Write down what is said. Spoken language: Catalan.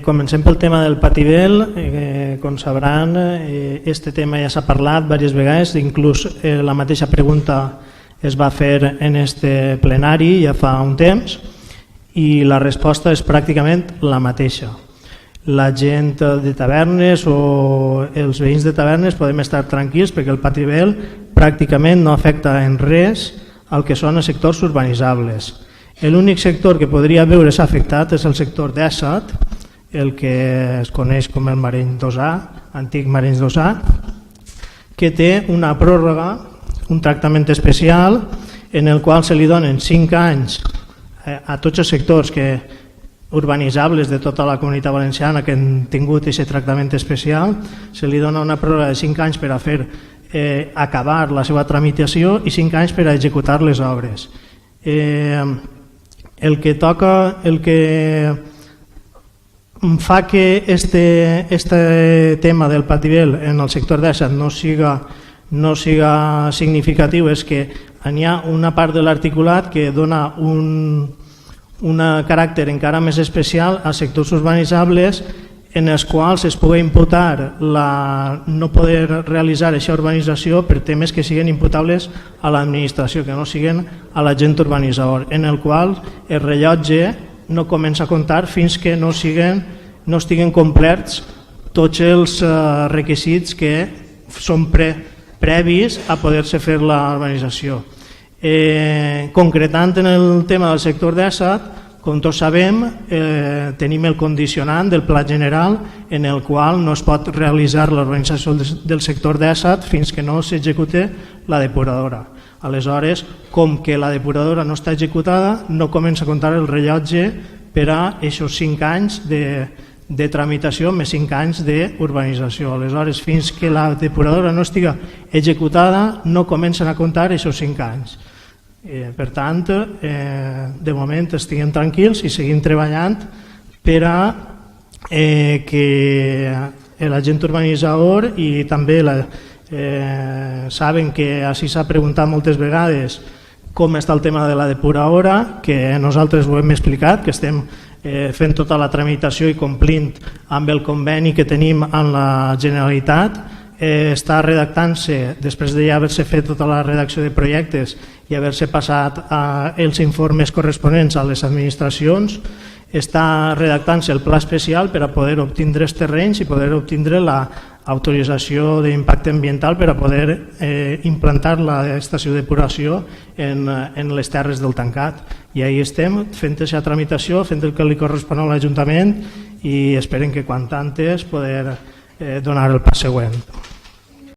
Comencem pel tema del Patibel. Com sabran, este tema ja s'ha parlat diverses vegades, inclús la mateixa pregunta es va fer en este plenari ja fa un temps i la resposta és pràcticament la mateixa. La gent de tavernes o els veïns de tavernes podem estar tranquils perquè el Patibel pràcticament no afecta en res al que són els sectors urbanitzables. L'únic sector que podria veure's afectat és el sector d'Èsset, el que es coneix com el Marenys 2A, antic Marenys 2A, que té una pròrroga, un tractament especial en el qual se li donen 5 anys a tots els sectors urbanitzables de tota la Comunitat Valenciana que han tingut aquest tractament especial, se li dona una pròrroga de 5 anys per a fer acabar la seva tramitació i 5 anys per a executar les obres. El que fa que este tema del Patibel en el sector d'Èsset no siga significatiu és que hi ha una part de l'articulat que dona un caràcter encara més especial a sectors urbanitzables en els quals es pugui imputar no poder realitzar aquesta urbanització per temes que siguin imputables a l'administració, que no siguin a l'agent urbanitzador, en el qual el rellotge no comença a comptar fins que no estiguin complerts tots els requisits que són previs a poder-se fer la urbanització. Concretant en el tema del sector d'Èsset, com tots sabem, tenim el condicionant del Pla General en el qual no es pot realitzar la urbanització del sector d'Èsset fins que no s'execute la depuradora. Aleshores, com que la depuradora no està executada, no comença a comptar el rellotge per a aquests 5 anys de tramitació més 5 anys d'urbanització. Aleshores, fins que la depuradora no estigui executada, no comencen a comptar aquests 5 anys. Per tant, de moment estiguem tranquils i seguim treballant per a que l'agent urbanitzador i també saben que així s'ha preguntat moltes vegades com està el tema de la depuradora, que nosaltres ho hem explicat, que estem fent tota la tramitació i complint amb el conveni que tenim amb la Generalitat. Està redactant-se, després de ja haver-se fet tota la redacció de projectes i haver-se passat els informes corresponents a les administracions, està redactant-se el pla especial per a poder obtindre els terrenys i poder obtindre l'autorització d'impacte ambiental per a poder implantar l'estació de depuració en les terres del tancat. I ahí estem fent aquesta tramitació, fent el que li correspon a l'Ajuntament i esperem que quant antes poder donar el pas següent.